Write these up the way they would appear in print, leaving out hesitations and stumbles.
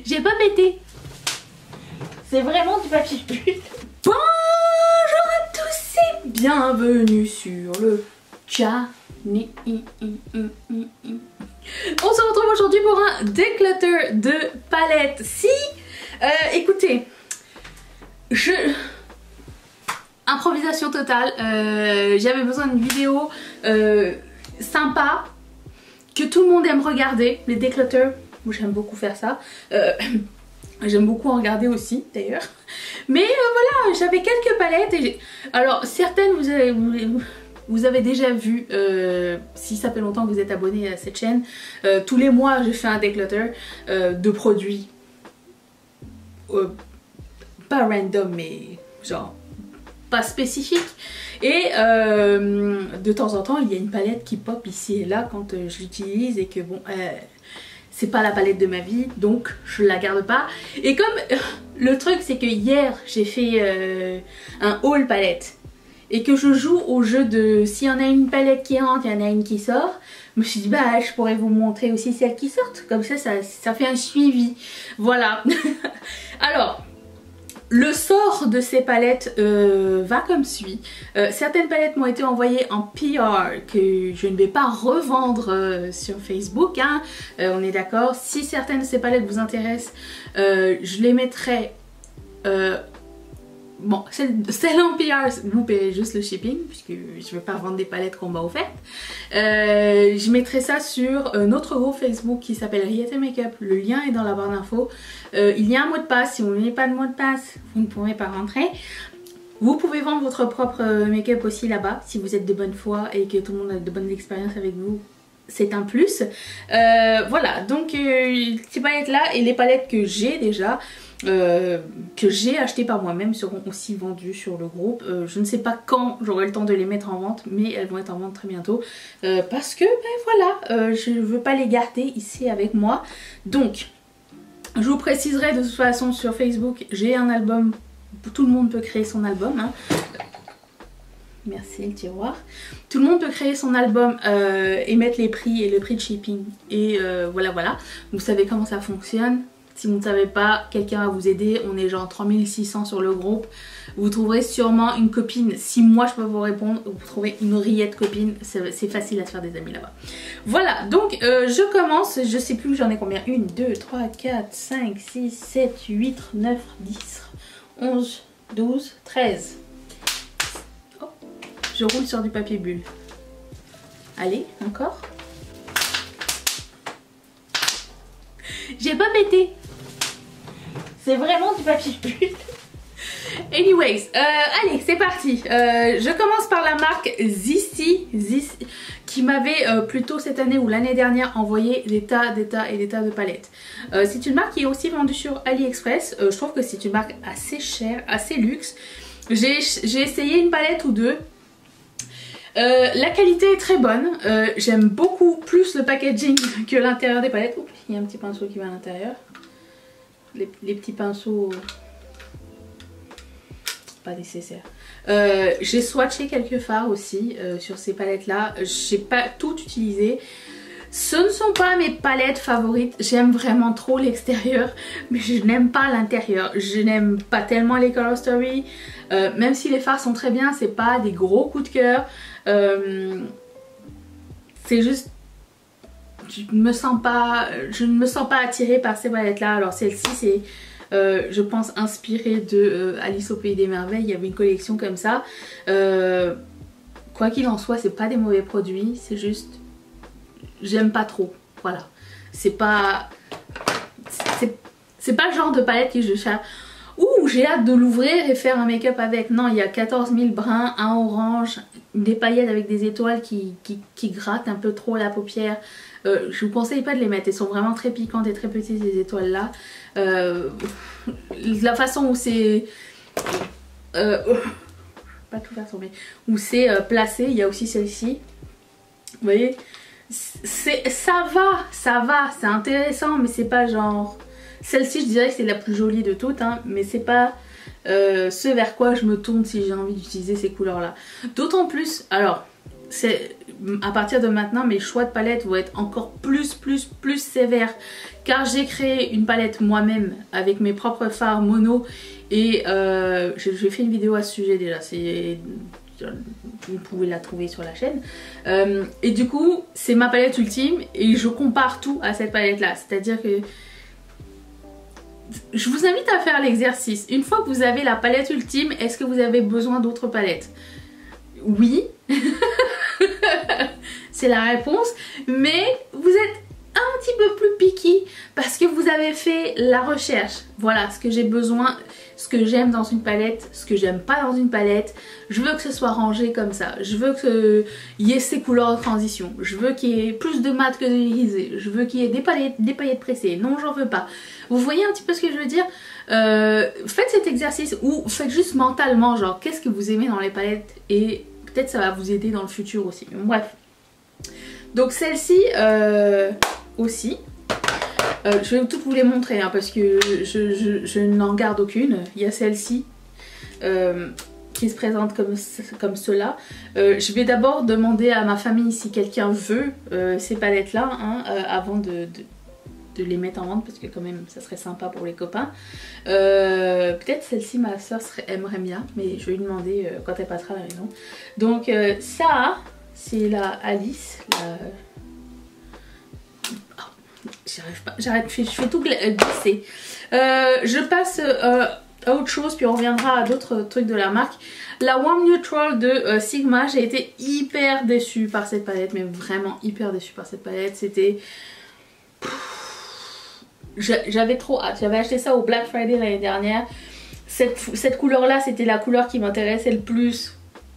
J'ai pas pété. C'est vraiment du papier bulle. Bonjour à tous et bienvenue sur le channel. On se retrouve aujourd'hui pour un declutter de palette. Si, écoutez, improvisation totale. J'avais besoin d'une vidéo sympa que tout le monde aime regarder, les declutters. Moi j'aime beaucoup faire ça. J'aime beaucoup en regarder aussi d'ailleurs. Mais voilà, j'avais quelques palettes et alors certaines vous avez déjà vu, si ça fait longtemps que vous êtes abonné à cette chaîne, tous les mois je fais un declutter de produits pas random mais genre pas spécifique. Et de temps en temps il y a une palette qui pop ici et là quand je l'utilise et que bon c'est pas la palette de ma vie donc je la garde pas. Et comme le truc c'est que hier j'ai fait un haul palette et que je joue au jeu de s'il y en a une palette qui rentre, il y en a une qui sort, je me suis dit bah je pourrais vous montrer aussi celles qui sortent, comme ça fait un suivi. Voilà. Alors le sort de ces palettes va comme suit. Certaines palettes m'ont été envoyées en PR que je ne vais pas revendre sur Facebook, hein. On est d'accord. Si certaines de ces palettes vous intéressent, je les mettrai... Bon, celle en PR, vous payez juste le shipping puisque je ne vais pas vendre des palettes qu'on m'a offertes. Je mettrai ça sur notre groupe Facebook qui s'appelle Riette Makeup. Le lien est dans la barre d'infos. Il y a un mot de passe. Si vous n'avez pas de mot de passe, vous ne pourrez pas rentrer. Vous pouvez vendre votre propre make-up aussi là-bas si vous êtes de bonne foi et que tout le monde a de bonnes expériences avec vous. C'est un plus. Voilà, donc ces palettes là et les palettes que j'ai déjà, que j'ai achetées par moi-même seront aussi vendues sur le groupe. Je ne sais pas quand j'aurai le temps de les mettre en vente, mais elles vont être en vente très bientôt. Parce que ben voilà, je ne veux pas les garder ici avec moi. Donc, je vous préciserai de toute façon sur Facebook, j'ai un album, tout le monde peut créer son album, hein. Merci le tiroir. Tout le monde peut créer son album et mettre les prix et le prix de shipping. Et voilà. Vous savez comment ça fonctionne. Si vous ne savez pas, quelqu'un va vous aider. On est genre 3600 sur le groupe. Vous trouverez sûrement une copine. Si moi je peux vous répondre, vous trouverez une riette copine. C'est facile à se faire des amis là-bas. Voilà, donc je commence. Je sais plus, j'en ai combien? 1, 2, 3, 4, 5, 6, 7, 8, 9, 10, 11, 12, 13. Je roule sur du papier bulle. Allez, encore. J'ai pas pété. C'est vraiment du papier bulle. Anyways, allez, c'est parti. Je commence par la marque Zissi qui m'avait plutôt cette année ou l'année dernière envoyé des tas de palettes. C'est une marque qui est aussi vendue sur AliExpress. Je trouve que c'est une marque assez chère, assez luxe. J'ai essayé une palette ou deux. La qualité est très bonne, j'aime beaucoup plus le packaging que l'intérieur des palettes. Oups, il y a un petit pinceau qui va à l'intérieur. Les petits pinceaux, pas nécessaire. J'ai swatché quelques fards aussi sur ces palettes là, j'ai pas tout utilisé. Ce ne sont pas mes palettes favorites, j'aime vraiment trop l'extérieur mais je n'aime pas l'intérieur. Je n'aime pas tellement les Color Story, même si les fards sont très bien, c'est pas des gros coups de cœur. C'est juste je ne me sens pas attirée par ces palettes là. Alors celle-ci c'est je pense inspirée de Alice au Pays des Merveilles. Il y avait une collection comme ça. Quoi qu'il en soit, c'est pas des mauvais produits, c'est juste j'aime pas trop, voilà. C'est pas le genre de palette que je cherche. Ouh, j'ai hâte de l'ouvrir et faire un make-up avec. Non, il y a 14 000 brins, un orange, des paillettes avec des étoiles qui grattent un peu trop la paupière. Je vous conseille pas de les mettre, elles sont vraiment très piquantes et très petites ces étoiles là. La façon où c'est... pas tout faire tomber. Où c'est placé, il y a aussi celle-ci. Vous voyez, ça va, c'est intéressant mais c'est pas genre... Celle-ci je dirais que c'est la plus jolie de toutes, hein, mais c'est pas ce vers quoi je me tourne si j'ai envie d'utiliser ces couleurs là. D'autant plus, alors à partir de maintenant, mes choix de palettes vont être encore plus sévères, car j'ai créé une palette moi-même avec mes propres fards mono et j'ai fait une vidéo à ce sujet déjà, vous pouvez la trouver sur la chaîne, et du coup c'est ma palette ultime et je compare tout à cette palette là, c'est à dire que je vous invite à faire l'exercice. Une fois que vous avez la palette ultime, est-ce que vous avez besoin d'autres palettes? Oui. C'est la réponse. Mais vous êtes un petit peu plus picky parce que vous avez fait la recherche. Voilà ce que j'ai besoin, ce que j'aime dans une palette, ce que j'aime pas dans une palette. Je veux que ce soit rangé comme ça. Je veux qu'il y ait ces couleurs de transition. Je veux qu'il y ait plus de mat que de grisé. Je veux qu'il y ait des paillettes pressées. Non, j'en veux pas. Vous voyez un petit peu ce que je veux dire? Faites cet exercice ou faites juste mentalement genre qu'est-ce que vous aimez dans les palettes et peut-être ça va vous aider dans le futur aussi. Bref. Donc celle-ci aussi. Je vais toutes vous les montrer hein, parce que je n'en garde aucune. Il y a celle-ci qui se présente comme cela. Je vais d'abord demander à ma famille si quelqu'un veut ces palettes là hein, avant de les mettre en vente parce que quand même ça serait sympa pour les copains. Peut-être celle-ci ma soeur aimerait bien mais je vais lui demander quand elle passera à la maison. Donc ça c'est la Alice. J'arrive pas, j'arrête, je fais tout glisser. Je passe à autre chose puis on reviendra à d'autres trucs de la marque. La Warm Neutral de Sigma, j'ai été hyper déçue par cette palette, mais vraiment hyper déçue par cette palette. C'était... J'avais trop hâte, j'avais acheté ça au Black Friday l'année dernière. Cette couleur là c'était la couleur qui m'intéressait le plus.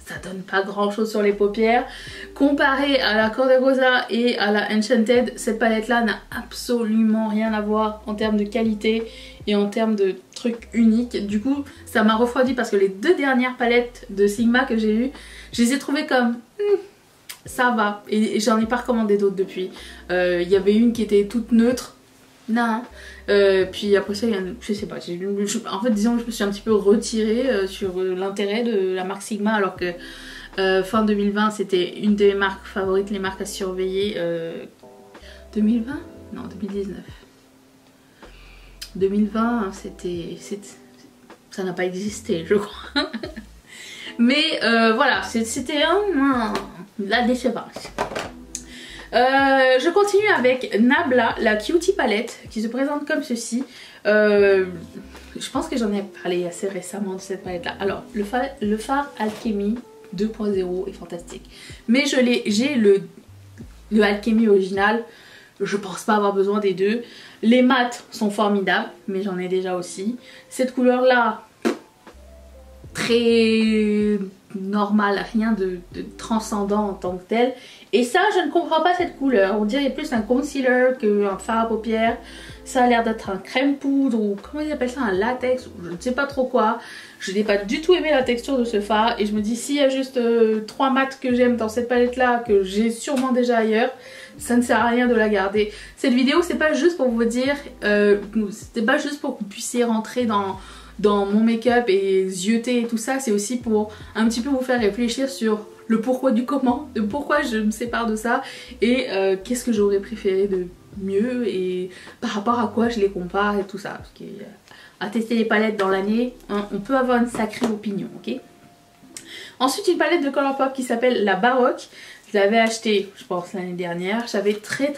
Ça donne pas grand chose sur les paupières. Comparé à la Corderosa et à la Enchanted, cette palette là n'a absolument rien à voir en termes de qualité et en termes de trucs uniques. Du coup ça m'a refroidi parce que les deux dernières palettes de Sigma que j'ai eues, je les ai trouvées comme... ça va. Et j'en ai pas recommandé d'autres depuis. Il y avait une qui était toute neutre. Non. Puis après ça, je sais pas. En fait, disons que je me suis un petit peu retirée sur l'intérêt de la marque Sigma, alors que fin 2020, c'était une de mes marques favorites, les marques à surveiller. 2020 ? Non, 2019. 2020, ça n'a pas existé, je crois. Mais voilà, c'était la décevance. Je continue avec Nabla, la Cutie palette qui se présente comme ceci. Je pense que j'en ai parlé assez récemment de cette palette là. Alors le fard Alchemy 2.0 est fantastique, mais j'ai le Alchemy original. Je pense pas avoir besoin des deux. Les mats sont formidables, mais j'en ai déjà aussi. Cette couleur là, très normale, rien de transcendant en tant que tel. Et ça, je ne comprends pas cette couleur. On dirait plus un concealer qu'un fard à paupières. Ça a l'air d'être un crème poudre ou comment ils appellent ça, un latex, ou je ne sais pas trop quoi. Je n'ai pas du tout aimé la texture de ce fard et je me dis s'il y a juste 3 mats que j'aime dans cette palette là, que j'ai sûrement déjà ailleurs, ça ne sert à rien de la garder. Cette vidéo c'est pas juste pour vous dire, c'était pas juste pour que vous puissiez rentrer dans mon make-up et zioter et tout ça, c'est aussi pour un petit peu vous faire réfléchir sur le pourquoi du comment, de pourquoi je me sépare de ça et qu'est-ce que j'aurais préféré de mieux et par rapport à quoi je les compare et tout ça. Parce que, à tester les palettes dans l'année, hein, on peut avoir une sacrée opinion, ok. Ensuite une palette de Colourpop qui s'appelle la Baroque. Je l'avais achetée, je pense, l'année dernière. J'avais très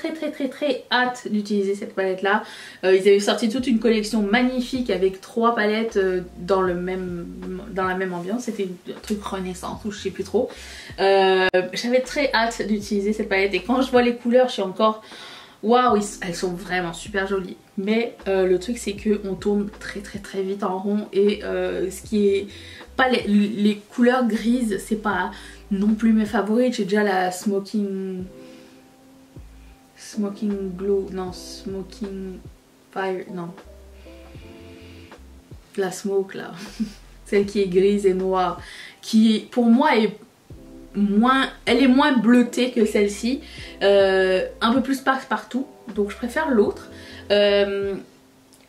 hâte d'utiliser cette palette là. Ils avaient sorti toute une collection magnifique avec 3 palettes dans la même ambiance. C'était un truc Renaissance ou je sais plus trop. J'avais très hâte d'utiliser cette palette et quand je vois les couleurs, je suis encore... Waouh, elles sont vraiment super jolies. Mais le truc c'est qu'on tourne très vite en rond et ce qui est... pas les couleurs grises, c'est pas non plus mes favorites. J'ai déjà la Smoking Glow, non, Smoking Fire, non. La Smoke là. Celle qui est grise et noire. Qui pour moi est elle est moins bleutée que celle-ci, un peu plus partout, donc je préfère l'autre.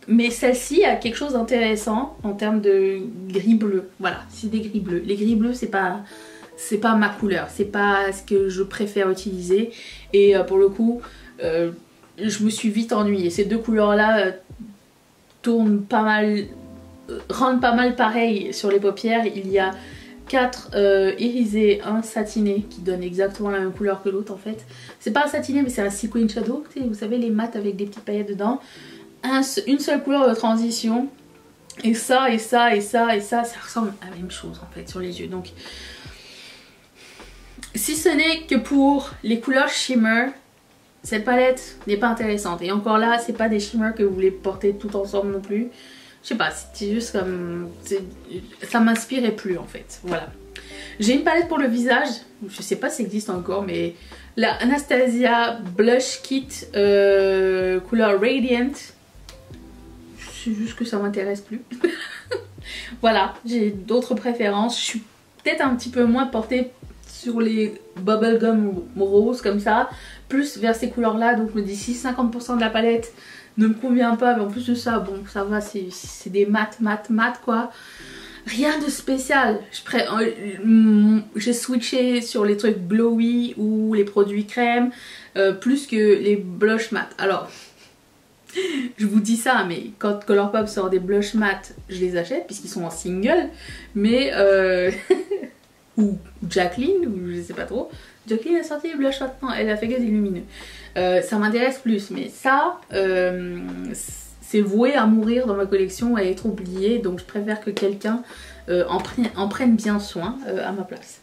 Mais celle-ci a quelque chose d'intéressant en termes de gris bleu. Voilà, c'est des gris bleus. Les gris bleus, c'est pas c'est pas ma couleur, c'est pas ce que je préfère utiliser. Et pour le coup, je me suis vite ennuyée. Ces deux couleurs-là tournent pas mal, rendent pas mal pareil sur les paupières. Il y a 4 irisés, un satiné qui donne exactement la même couleur que l'autre en fait. C'est pas un satiné mais c'est un sequin shadow, vous savez les mats avec des petites paillettes dedans. Une seule couleur de transition. Et ça, et ça, et ça, et ça ressemble à la même chose en fait sur les yeux. Donc si ce n'est que pour les couleurs shimmer, cette palette n'est pas intéressante. Et encore là, c'est pas des shimmers que vous voulez porter tout ensemble non plus. Je sais pas, c'était juste comme... ça m'inspirait plus en fait, voilà. J'ai une palette pour le visage, je sais pas si ça existe encore, mais la Anastasia Blush Kit couleur Radiant. C'est juste que ça m'intéresse plus. Voilà, j'ai d'autres préférences. Je suis peut-être un petit peu moins portée sur les bubblegum roses comme ça, plus vers ces couleurs là. Donc je me dis si 50% de la palette ne me convient pas, mais en plus de ça, bon ça va, c'est des mat quoi. Rien de spécial. J'ai switché sur les trucs glowy ou les produits crème plus que les blush mat. Alors je vous dis ça, mais quand Colourpop sort des blush mat, je les achète puisqu'ils sont en single. Mais ou Jacqueline, ou je sais pas trop. Jacqueline a sorti les blush mat, non, elle a fait que des lumineux. Ça m'intéresse plus, mais ça, c'est voué à mourir dans ma collection, à être oublié. Donc je préfère que quelqu'un en prenne bien soin à ma place.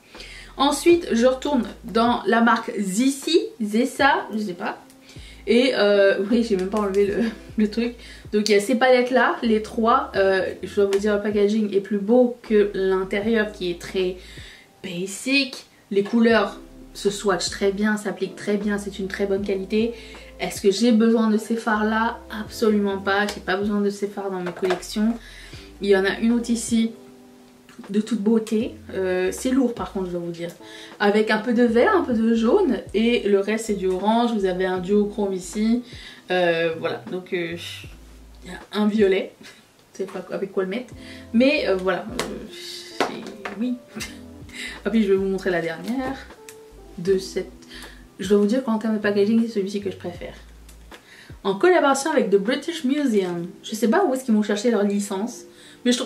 Ensuite, je retourne dans la marque Zessa, je sais pas. Et oui, j'ai même pas enlevé le truc. Donc il y a ces palettes là, les trois. Je dois vous dire, le packaging est plus beau que l'intérieur qui est très basic. Les couleurs se swatchent très bien, s'appliquent très bien, c'est une très bonne qualité. Est-ce que j'ai besoin de ces fards là? Absolument pas, j'ai pas besoin de ces fards dans mes collections. Il y en a une autre ici de toute beauté, c'est lourd par contre je dois vous dire, avec un peu de vert, un peu de jaune et le reste c'est du orange. Vous avez un duo chrome ici, voilà, donc il y a un violet, je sais pas avec quoi le mettre, mais voilà, oui. Et puis je vais vous montrer la dernière de cette, je dois vous dire qu'en termes de packaging c'est celui-ci que je préfère, en collaboration avec The British Museum. Je sais pas où est-ce qu'ils vont chercher leur licence, mais je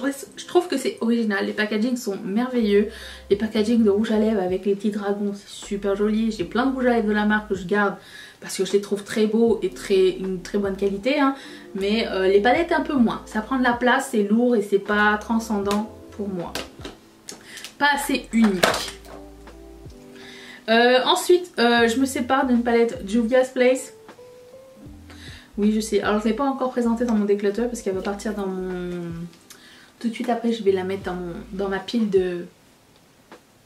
trouve que c'est original. Les packagings sont merveilleux. Les packagings de rouge à lèvres avec les petits dragons, c'est super joli. J'ai plein de rouge à lèvres de la marque que je garde parce que je les trouve très beaux et une très bonne qualité, hein. Mais les palettes un peu moins. Ça prend de la place, c'est lourd et c'est pas transcendant pour moi. Pas assez unique. Ensuite, je me sépare d'une palette Juvia's Place. Oui, je sais. Alors, je ne l'ai pas encore présentée dans mon declutter parce qu'elle va partir dans mon... Tout de suite après, je vais la mettre dans ma pile de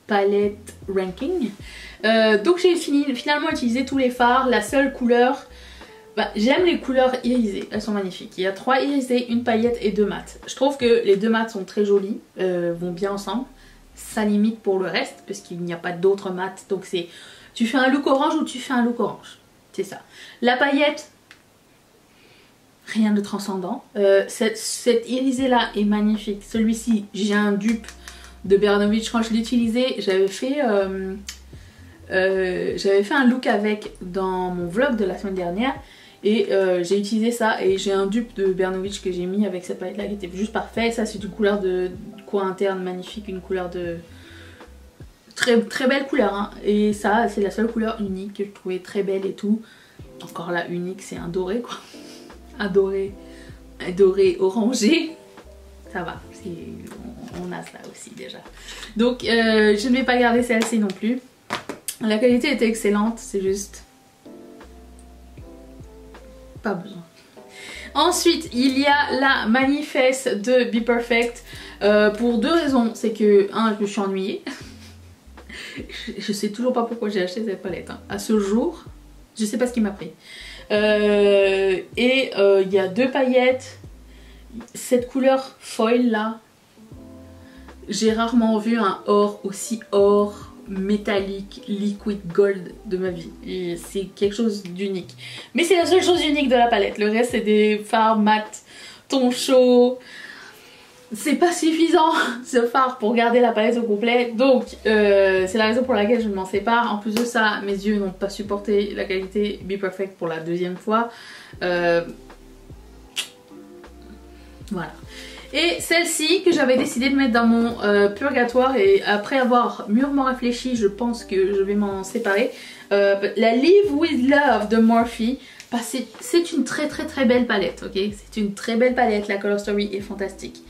palettes ranking. Donc, j'ai finalement utilisé tous les fards. La seule couleur... Bah, j'aime les couleurs irisées. Elles sont magnifiques. Il y a 3 irisés, une paillette et 2 mats. Je trouve que les 2 mats sont très jolis. Vont bien ensemble. Ça limite pour le reste parce qu'il n'y a pas d'autres mats. Donc, c'est... Tu fais un look orange ou tu fais un look orange. C'est ça. La paillette... Rien de transcendant. Cette irisée là est magnifique. Celui-ci, j'ai un dupe de Bernowitch. Quand je l'ai utilisé, j'avais fait un look avec dans mon vlog de la semaine dernière. Et j'ai utilisé ça et j'ai un dupe de Bernowitch que j'ai mis avec cette palette là qui était juste parfait. Ça c'est une couleur de coin interne magnifique, une couleur de... Très, très belle couleur, hein. Et ça c'est la seule couleur unique que je trouvais très belle et tout. Encore là unique, c'est un doré quoi. Un doré orangé, ça va, on a ça aussi déjà. Donc je ne vais pas garder celle-ci non plus. La qualité était excellente, c'est juste pas besoin. Ensuite il y a la Manifest de Be Perfect pour 2 raisons. C'est que je me suis ennuyée. Je sais toujours pas pourquoi j'ai acheté cette palette, hein. À ce jour je sais pas ce qui m'a pris. Il y a 2 paillettes. Cette couleur foil là, j'ai rarement vu un or aussi or métallique liquid gold de ma vie. C'est quelque chose d'unique. Mais c'est la seule chose unique de la palette. Le reste c'est des fards mat, ton chaud. c'est pas suffisant ce fard pour garder la palette au complet, donc c'est la raison pour laquelle je m'en sépare. En plus de ça, mes yeux n'ont pas supporté la qualité Be Perfect pour la deuxième fois. Voilà. Et celle-ci que j'avais décidé de mettre dans mon purgatoire, et après avoir mûrement réfléchi, je pense que je vais m'en séparer. La Live With Love de Morphe. C'est une très belle palette, ok? C'est une très belle palette, la Color Story est fantastique.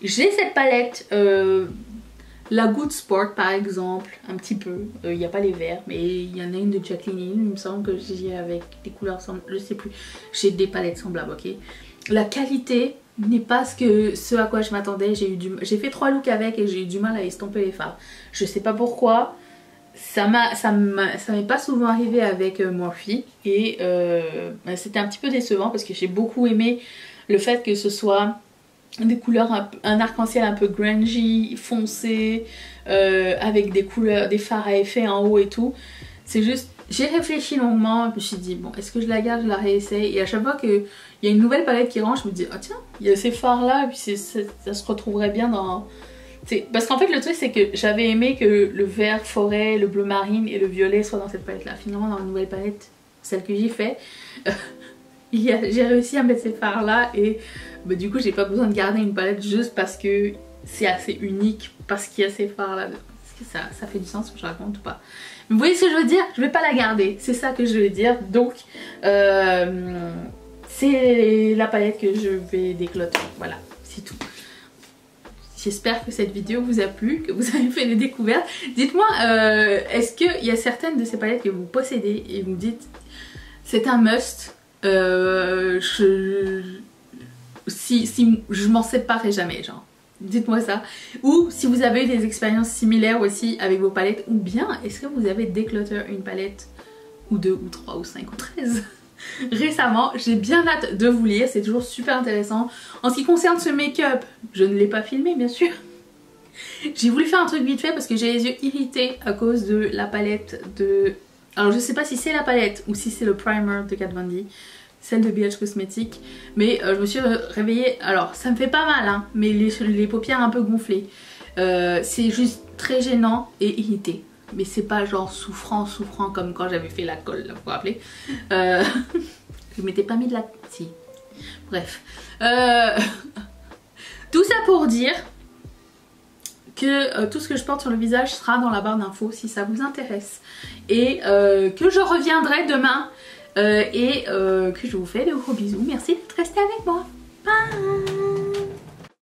J'ai cette palette, la Good Sport par exemple, un petit peu. Il n'y a pas les verts, mais il y en a une de Jacqueline Hill, il me semble que j'ai avec des couleurs semblables, je sais plus. J'ai des palettes semblables, ok? La qualité n'est pas ce à quoi je m'attendais. J'ai fait 3 looks avec et j'ai eu du mal à estomper les fards. Je sais pas pourquoi. Ça m'est pas souvent arrivé avec Morphe et c'était un petit peu décevant parce que j'ai beaucoup aimé le fait que ce soit des couleurs, un arc-en-ciel un peu grungy, foncé, avec des couleurs, des fards à effet en haut et tout. C'est juste, j'ai réfléchi longuement et je me suis dit bon, est-ce que je la garde, je la réessaye, et à chaque fois qu'il y a une nouvelle palette qui rentre, je me dis ah tiens, il y a ces fards là et puis ça se retrouverait bien dans... Parce qu'en fait le truc c'est que j'avais aimé que le vert forêt, le bleu marine et le violet soient dans cette palette là. Finalement dans la nouvelle palette, celle que j'ai fait, j'ai réussi à mettre ces fards là et bah, du coup j'ai pas besoin de garder une palette juste parce que c'est assez unique, parce qu'il y a ces fards là. Est-ce que ça fait du sens que je raconte ou pas? Mais vous voyez ce que je veux dire? Je vais pas la garder, c'est ça que je veux dire. Donc c'est la palette que je vais décloter, voilà, c'est tout. J'espère que cette vidéo vous a plu, que vous avez fait des découvertes. Dites-moi, est-ce qu'il y a certaines de ces palettes que vous possédez et vous me dites c'est un must, si je m'en séparerai jamais, genre. Dites-moi ça. Ou si vous avez eu des expériences similaires aussi avec vos palettes, ou bien est-ce que vous avez déclutter une palette ou 2 ou 3 ou 5 ou 13 récemment. J'ai bien hâte de vous lire, c'est toujours super intéressant. En ce qui concerne ce make-up, je ne l'ai pas filmé bien sûr. J'ai voulu faire un truc vite fait parce que j'ai les yeux irrités à cause de la palette de... Alors je sais pas si c'est la palette ou si c'est le primer de Kat Von D, celle de BH Cosmetics, mais je me suis réveillée, alors ça me fait pas mal hein, mais les paupières un peu gonflées. C'est juste très gênant et irrité. Mais c'est pas genre souffrant comme quand j'avais fait la colle, là, vous vous rappelez. Je m'étais pas mis de la... Si. Bref. Tout ça pour dire que tout ce que je porte sur le visage sera dans la barre d'infos si ça vous intéresse. Et que je reviendrai demain et que je vous fais de gros bisous. Merci d'être resté avec moi. Bye.